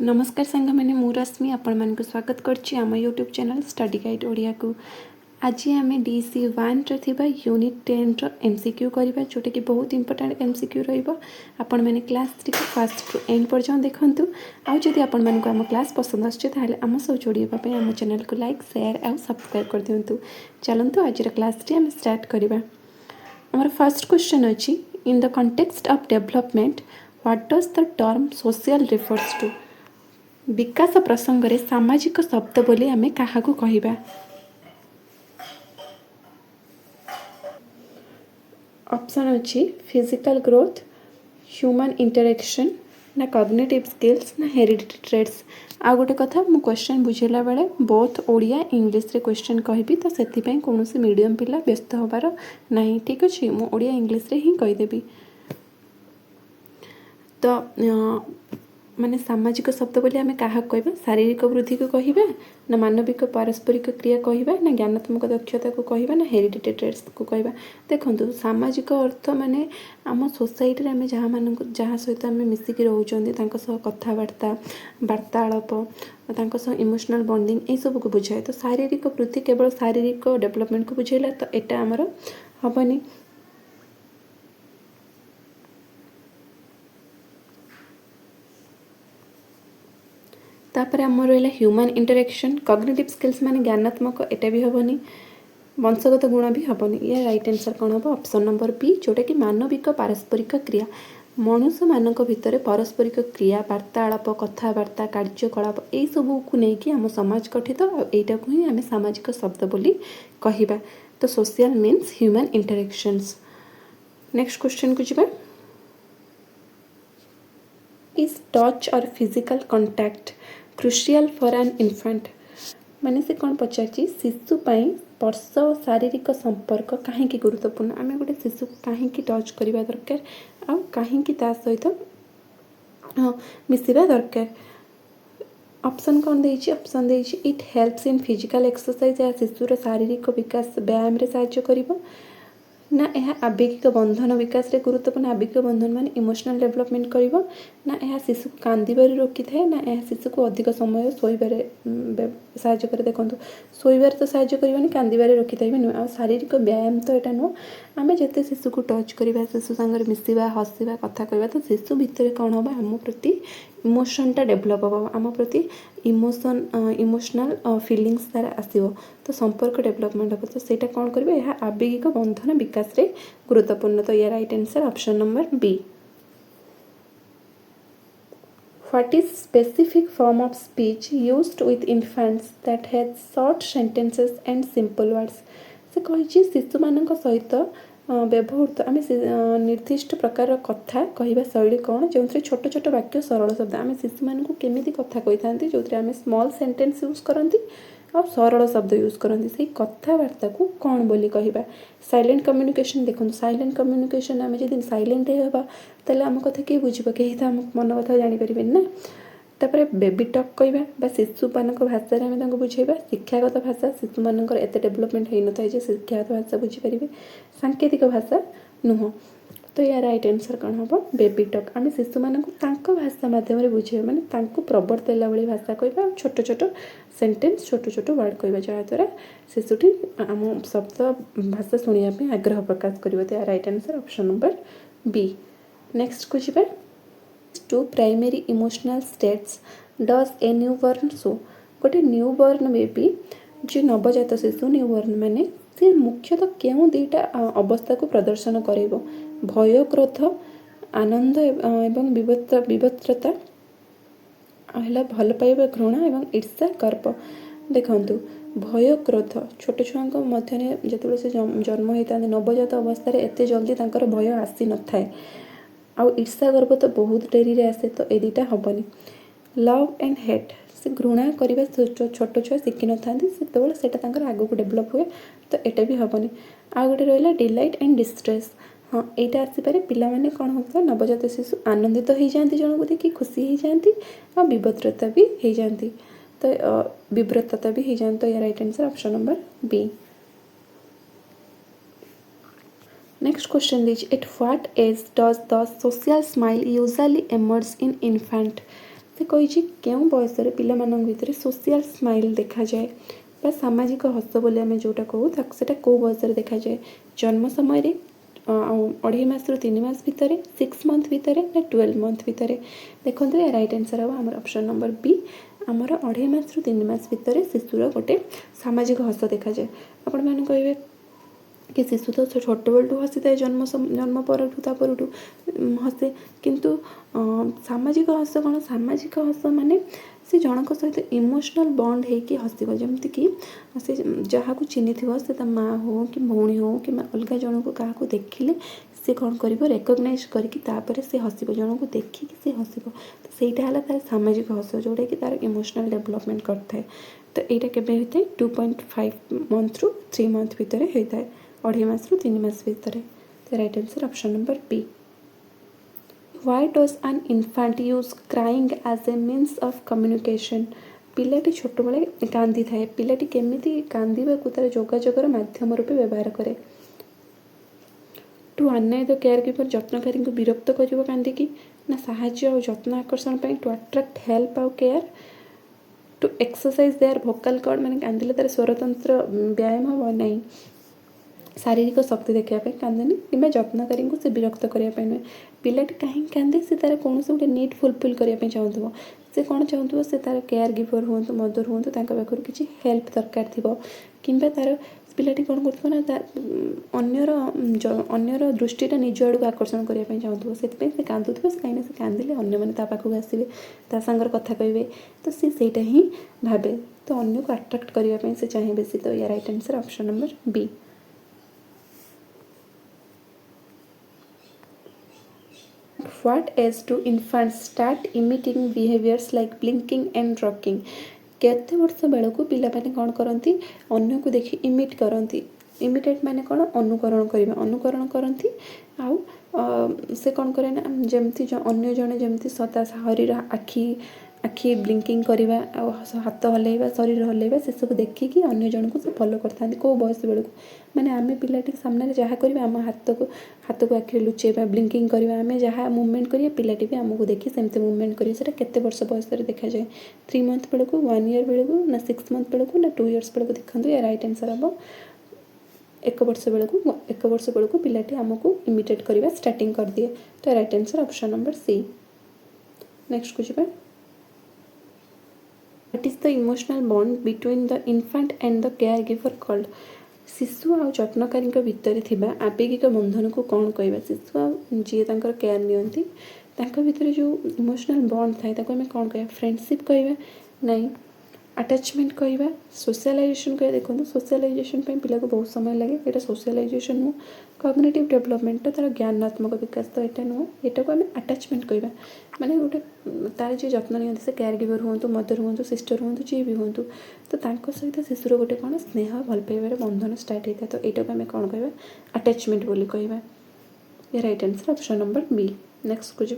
नमस्कार सांग मैंने मु रश्मि आपण मान स्वागत करछि आम YouTube channel study guide Odia को। आज आम DC 1 रे यूनिट 10 MCQ करबा जोटा कि बहुत इंपोर्टेंट MCQ रहिबो। आपण माने क्लास 3 को फर्स्ट टू एंड पर्यंत देखंतु। आ जदि आपण मान को आम क्लास पसंद आछे ताले आम सब जोड़िबा पे आम चैनल को लाइक शेयर और सब्सक्राइब कर दियंतु। चलंतु आज क्लास टी हम स्टार्ट करबा। हमर फर्स्ट क्वेश्चन अछि in the context of development what does the term social refers to. विकास प्रसंग रे सामाजिक शब्द बोली आमे काहाकू कहिबा। ऑप्शन अछि फिजिकल ग्रोथ, ह्यूमन इंटरेक्शन ना कॉग्निटिव स्किल्स ना हेरिडिटी ट्रेड्स। आ गोटे कथा मु क्वेश्चन बुझेला बेले बोथ ओडिया इंग्लिश रे क्वेश्चन कहबी तो सेति पई कोनोसी मीडियम पिला व्यस्त होबार नाही। ठीक अछि मु ओडिया इंग्लिश रे ही कहि देबी। तो माने सामाजिक शब्द बोली आमे काहा कहबा। शारीरिक वृद्धि को कहबा ना मानविक पारस्परिक क्रिया कहबा ना ज्ञानात्मक दक्षता को कहबा ना हेरिडिटी ट्रेड्स को कहबा। देखंतु सामाजिक अर्थ माने आम सोसाइटी रे आमे जहाँ सहित आमे मिसिकी रहउचंदी तांका सह कथावार्ता वार्तालाप तांका सह इमोशनल बॉन्डिंग ए सब को बुझाए। तो शारीरिक वृद्धि केवल शारीरिक डेवलपमेंट को बुझाइला तो एटा हमर हबनी। तापर आमर रहा ह्यूमन इंटरेक्शन कॉग्निटिव स्किल्स माने ज्ञानात्मक एटा भी हेनी वंशगत गुण भी हेनी। ये राइट आंसर कौन हम ऑप्शन नंबर बी जोटा कि मानविक पारस्परिक क्रिया। मनुष्य मानक भितर पारस्परिक क्रिया वार्तालाप कथावार्ता कार्यकलाप यही सब को लेकिन आम समाज गठित यहीटा को ही आम सामाजिक शब्द बोली कहबा। तो social means human interactions. Next question को जीवा। इज टच और physical contact crucial for an infant. माने से कौन पचार शिशु पाई स्पर्श और शारीरिक संपर्क कहीं गुरुत्वपूर्ण। आम गोटे शिशु को कहीं टच करवा दरकार आ कहीं सहित मिसवा दरकार। ऑप्शन कौन देइछि ऑप्शन देइछि it helps in physical exercise या शिशुर शारीरिक विकास व्यायाम रे सहाय्य करिवो ना यह आवेगिक बंधन विकास रे गुरुत्वपूर्ण। आवेगिक बंधन माने इमोशनल डेवलपमेंट करिवो ना यह शिशु को कांदिबारे रोकी थाए ना यह शिशु को अधिक समय सोइबारे सहाय्य करे। देखंतु सोइबारे तो सहाय्य करिवनी कांदिबारे रोकी थाइबे न। आ शारीरिक व्यायाम तो एटा न आमे जते शिशु को टच करिबा शिशु संगे मिसिबा हसिबा कथा कहबा तो शिशु भितर कौन होबा आम प्रति इमोशनटा डेभलप होबा आम प्रति इमोशनल फिलिंग्स तार आसीबो तो संपर्क डेवलपमेंट हो। तो सेटा कौन करिबे यह आवेगिक बंधन विकास रे गुरुत्वपूर्ण। तो ये right answer option number B. What is specific form of speech used with infants that has short sentences and simple words। से कही शिशु मान सहित व्यवहृत आम निर्दिष्ट प्रकार कथा कहवा शैली कौन जो छोट छोट वाक्य सरल शब्द आम शिशु मान केमी कथा कही था जो आम स्मॉल सेंटेंस यूज करती और सरल शब्द यूज करती से कथबार्ता को कौन बोली कहबा। साइलेंट कम्युनिकेशन देखो साइलेंट कम्युनिकेशन आम जब साइलेंट होगा ताले आम कथा किए बुझे कहीं तो आम मन कथा जापर ना। तापर बेबी टॉक कहबा शिशु मान भाषा आम बुझेबा। शिक्षागत भाषा शिशु मान एत डेवलपमेंट हो न था शिक्षागत भाषा बुझीपारे सांकेतिक भाषा नुह। तो या राइट आंसर कौन हम बेबी टॉक आम शिशु मान भाषा मध्यम बुझेबा माने प्रवर्तला भाई भाषा कहबा छोट छोट सेंटेंस छोट छोट वर्ड कहबा जहाँद्वारा शिशुटी आम शब्द भाषा शुणापी आग्रह प्रकाश कर। तो या right answer option number B. Next को जी two primary emotional states does a newborn show. गोटे न्यूबॉर्न बेबी जो नवजात शिशु न्यूबॉर्न माने से मुख्यतः क्यों दुईटा अवस्था को प्रदर्शन करेब भय क्रोध आनंद एवं विवत्रता है भल पाइबा घृणा एवं ईर्षा गर्व। देखंतु भय क्रोध छोट छुआ मध्य जो से जन्म होता नवजात अवस्था एत जल्दी तांकर भय आसी न थाए आउ ईर्षा गर्व तो बहुत डेरी रे आसे। तो ए दुईटा हेनी। लव एंड हेट से घृणा करने छोट छुआ शिखि न था से आग को डेभलप हुए तो यहाँ भी हेनी। आ गए रहा डिलाइट एंड डिस्ट्रेस हाँ यहाँ आसपे पाने कौन होता है नवजात शिशु आनंदित हो जाती जन को देखिए खुशी हो जाती और विभद्रता भी हो जाती तो विव्रतता भी हो जाती। तो या right answer option number B. Next question दीजिए at what age does the social smile usually emerge in infant. से कही क्यों बयस पिलामानंक भितर सोशल स्माइल देखा जाए बा सामाजिक हस बोली आम जोटा कहूँ से कौ बयस देखा जाए जन्म समय 2.5 मास रु 3 मास भितर 6 मंथ भितर ना 12 मंथ भितर देखो या राइट आंसर हम आम ऑप्शन नंबर बी आमर 2.5 मास रु 3 मास भितर शिशुर गोटे सामाजिक हस देखा जाए। आपण मैंने कहे कि शिशु तो छोट बेलू हसी था जन्म पर हसे किंतु सामाजिक हस कौन सामाजिक हस माने से जनक सहित इमोशनल बॉन्ड होकि हसब जमती कि से जहाँ को चिन्ह थी से माँ हो कि भौणी हो कि अलग जन को क्या देखिले से कौन कर रेकग्नाइज करके से हसब जन को देखिकी से हसब तो सहीटा है तार सामाजिक हस जोटा कि तार इमोशनल डेवलपमेंट करता है। तो यहाँ केवे होता है 2.5 मंथ रु 3 मंथ भितर होता है 2.5 मास रु 3 मास भितर। तो right answer option number B. Why does an infant use crying as a means of communication? पिलाटी छोट बेले कांदी थाए पिलाटी केमिति कांदीबाकू तार जोगाजोगर माध्यम रूपे व्यवहार करे। टू अन्याय द केयर गिवर जत्नकारी को विरक्त कर कांदिकी ना साहाय्य और जत्न आकर्षण टू अट्राक्ट हेल्प आउ care to exercise there Bhokaal cord माने कांदिले तार स्वरतंत्र व्यायाम हम नहीं शारीरिक शक्ति देखापी कांदेनि कि जत्नकारी को से विरक्त करने नुहे पिलाटी कहीं कांदे से तार कौन से गोटे नीड फुलफिल करने चाहूँ से कौन चाहूँ से तार केयर गिवर हूँ मदर हूँ पाखर किसी हेल्प दरकार थी कि तार पिलाटी कौन कर दृष्टिटा निज आड़ आकर्षण करने चाहूँ से कांदुव से कहीं से कांदिले अन्य पाखक आसवे सागर कथा कहे तो सीटा ही भावे तो अन्य को अट्राक्ट करने से चाहिए बेसी। तो या right answer option number B. What age do infants start imitating behaviors like blinking and rocking? केते वर्ष बेल को पिला माने कौन करती अन्य को देखी इमिट करती इमिटेट माने कौन अनुकरण करती आउ से कौन करे ना जमती अन्य जड़े जमती सदा शरीर आखि ब्लिंकिंग करवा हाथ हल्ला शरीर हल्ला से सब देखिकी अन्य जन को से फॉलो करता कौ बयस बेलू माने आम पिलाटी सामने जहाँ करें आम हाथ को आखिरे लुचेबा ब्लिंकिंग करवा आम जहाँ मुवमेंट करिए पिलाटी भी आमको देखी सेमती मुवमेंट करिए से केते वर्ष बयस देखा जाए 3 मंथ बेलू 1 ईयर बेलू ना 6 मंथ बेलू ना 2 इयर्स बेलू देखते या राइट आंसर हम 1 वर्ष बेलू पिलाटी आमको इमिटेट करवा स्टार्टिंग कर दिए। तो right answer option number C. Next को जी What is the emotional bond between the infant and the caregiver called? शिशु आ जत्नकारी भितर थिबा आवेगिक बंधन को कौन कहबा शिशु जी केयर नियंती भितर जो इमोशनल बॉन्ड थाए आम कौन कह फ्रेंडशिप कहबा नहीं अटैचमेंट कहबा सोशलाइजेशन कह देखो सोशलाइजेशन पिला को बहुत समय लगे ये सोशलाइजेशन नुह कॉग्निटिव डेवलपमेंट तार ज्ञानात्मक विकास तो यहाँ नुह यहाँ को आम अटैचमेंट कहबा माने गोटे तार जी जत्न नि से केयर गिवर हूँ मदर हूँ सिस्टर हूँ जी भी हूँ तो सहित शिशुर गोटे कौन स्नेह भल पाइबार बंधन स्टार्ट होता है तो यहाँ को आम कौन कहबा अटैचमेंट बोली कहबा। ये right answer option number B. Next को जी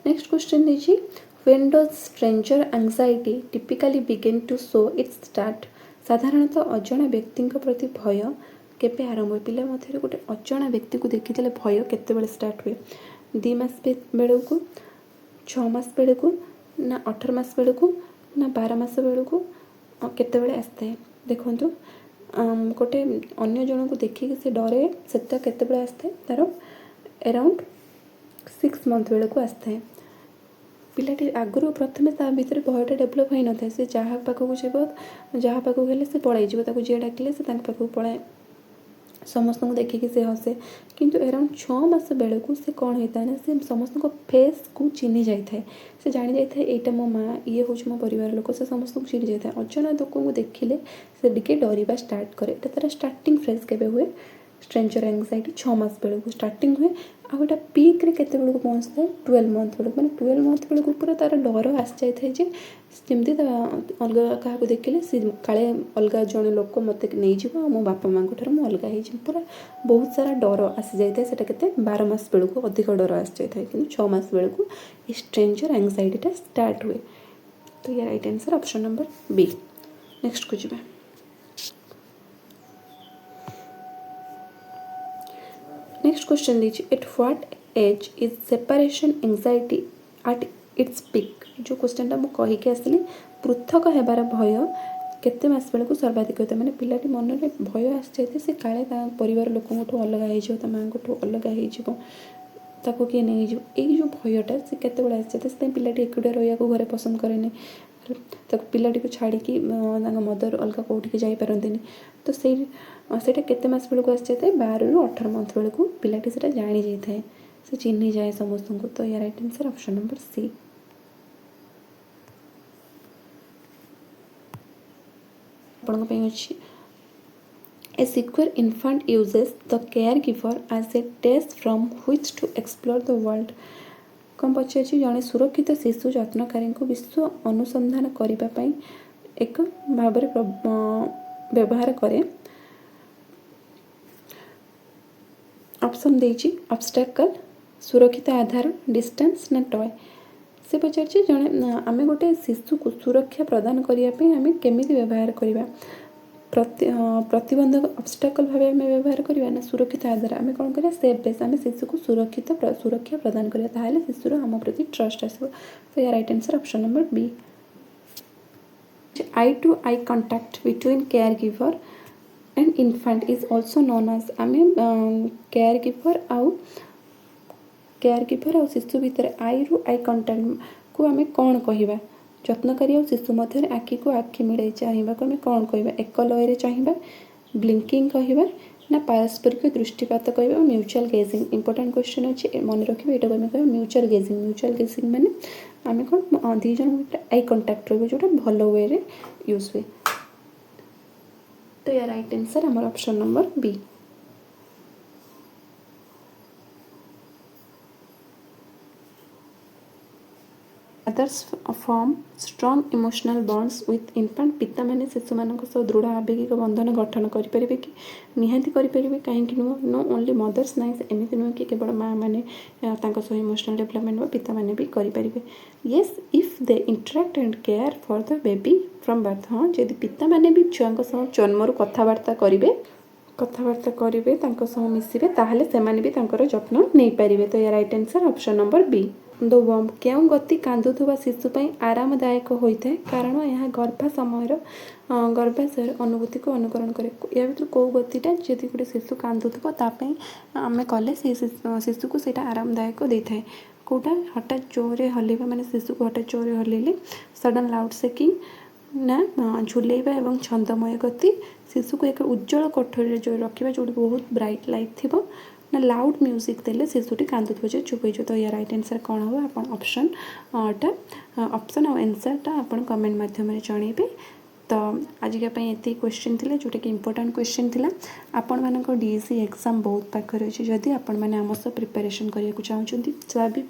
नेक्स्ट क्वेश्चन देखिए when does stranger anxiety typically begin to show its start साधारणतः अजणा व्यक्ति प्रति भय केवे आरंभ हुए पिला मध्य गोटे अजणा व्यक्ति को देखीदे भय केतेबेले स्टार्ट हुए 2 मास बेलू 6 मास बेलू ना 18 मास बेलू ना 12 मास बेलू केतेबेले आसता है देखो गोटे अन्य जन को देखिए से डरे से केतेबेले आसता है तार अराउंड 6 मंथ बेलू आसता है पिलाटी आगुरी प्रथमे भितर भयटा डेभलप हो न था से जहाँ पाखक जीव जहाँ पाखक हेले से पलाई जी डाकिले से पाखक पलाए समस्त को देखिकी से हसे किंतु अराउंड 6 मास बेलू से कौन होता है ना से समस्त फेस को चिन्ह जाए से जानी जाए यहाँ मो माँ ये हूँ मो परिवार लोक से समस्त को चिन्ह जाए अजणा लोक को देखिले से टिके डरवा स्टार्ट करे तार स्टार्टिंग फ्रेज के हुए स्ट्रेंजर एंजाइटी 6 मास बेलू स्टार्टिंग हुए आटा पीक्रे केते बेलू पहुँचता है 12 मंथ बेलू मैंने 12 मंथ बेलू पूरा तार डर आसी जाए जमी अलग क्या देखिले सी काले अलग जड़े लोक मत नहीं मो बापा माँ ठार मुझे अलग हो पूरा बहुत सारा डर आसी जाए से 12 मास बेलू अधिक डर आसी जाए कि 6 मास बेलू स्ट्रेंजर एंजाइटीटा स्टार्ट हुए। तो ये right answer option number B. Next को जी नेक्स्ट क्वेश्चन दीजिए, at what age is separation anxiety at its peak. जो क्वेश्चन टा मुझे आसली पृथक होबार भय केते मास बेलू सर्वाधिक होता है, मैंने पिलाटी मन में भय आसी से काले परिवार लोक अलग हो माँ अलग हो किए नहीं जो भयटा से केत आसी पिलाटी एकुटिया रहा घरे पसंद करे पिलाटी को छाड़ी मदर अलग कौटिक जापारती तो सेटा केते मास बेलू आसी 12 ରୁ 18 मंथ बेलू पिलाटी से जानी जाए से चिन्ही जाए समस्त को। तो यार right answer option number C. अच्छी a secure infant uses the caregiver as a test from which to explore the world. कौन पचार जड़े सुरक्षित शिशु जत्नकारी को विश्व अनुसंधान करने एक भाव व्यवहार करे। ऑप्शन देजी ऑब्स्टेकल, सुरक्षित आधार, डिस्टेंस ना टॉय। से पचार जड़े आम गोटे शिशु को सुरक्षा प्रदान करने आम केमी व्यवहार करवा, प्रतिबंधक ऑब्स्टेकल भाव आम व्यवहार करवा ना सुरक्षित आधार आम कौन करा सेफ बेस आम शिशु को सुरक्षा प्रदान करा ताहले शिशुर आम प्रति ट्रस्ट आसो। तो या right answer option number B. Eye to eye contact between care giver and infant is also known as um care giver और शिशु भितर आई रु आई कंटाक्ट को आम कौन कहवा, जत्नकारी और शिशु मध्य आखि को आखि मिले चाहिए को आम कौन कहवा, एक लय चाहिए, ब्लिंकिंग कहवा ना पारस्परिक दृष्टिपात कहवा, म्यूचुअल गेजिंग। इंपोर्टेंट क्वेश्चन अच्छे मन रखिए ये आम कह म्यूचुअल गेजिंग। म्यूचुअल गेजिंग माने आम कौन दी जन आई कंटाक्ट रो जो भल वे रे यूज हुए। तो या right answer um option number B. Mothers form strong emotional bonds with infant. पिता माने शिशु मान सह दृढ़ आवेगिक बंधन गठन करें कि निहाती करेंगे कहीं नुह नो ओनली मदर्स नाइस एमती नुह कि केवल माँ मैंने सह इमोशनल डेवलपमेंट पिता मैंने भी करेंगे। Yes if they interact and care for the baby from birth. हाँ जदि पिता मैंने भी छुआ जन्मरू कथबार्ता करेंगे मिसबे ताहले सेमाने भी जत्न नहीं पारे। तो या right answer option number B. The worm क्यों गति कांदुवा शिशु आरामदायक होता है, कारण यह गर्भाशय अनुभूति को अनुकरण करे। या भर कौ गतिटा जदि गोटे शिशु कांदुवाई आम कले शिशु को सहीटा आरामदायक देता है। कौटा हठात जोरे हल्ला माने शिशु को हठात जोरे हल्ले सडन लाउड सेकिंग ना झुलेबा एवं छंदमय गति, शिशु को एक उज्जवल कोठरी जो रखा जो बहुत ब्राइट लाइट थी ना लाउड म्यूजिक देले शिशुटी कांदुव जो चुप हो। तो या राइट आंसर कौन हम आप ऑप्शन ऑप्शन और आंसरटा आप कमेंट माध्यम जनइबे। तो आज ये क्वेश्चन थिले जोटा कि इंपोर्टेंट क्वेश्चन थिला। आपण मानक डीएससी एग्जाम बहुत पाखरे अच्छे, जदि आपण मैंने आम सह प्रिपेरेसन करने को चाहते भी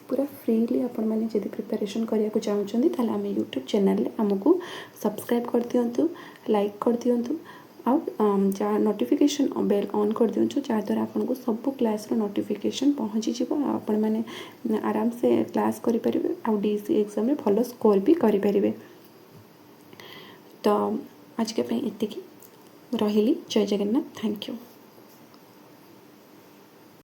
पूरा फ्रीली आपण मैंने जब प्रिपेरेसन करने को चाहते ताले आम यूट्यूब चैनल आमको सब्सक्राइब कर दिंतु, लाइक कर दिंतु आउ जहाँ नोटिफिकेशन बेल ऑन कर दिंचु जहाँद्वारा आपको सब क्लास नोटिफिकेशन पहुँची आपण मैंने आराम से क्लास करेंगे आउ डीएससी एग्जाम में भल स्कोर भी करेंगे। तो आज के इतनी रही। जय जगन्नाथ, थैंक यू।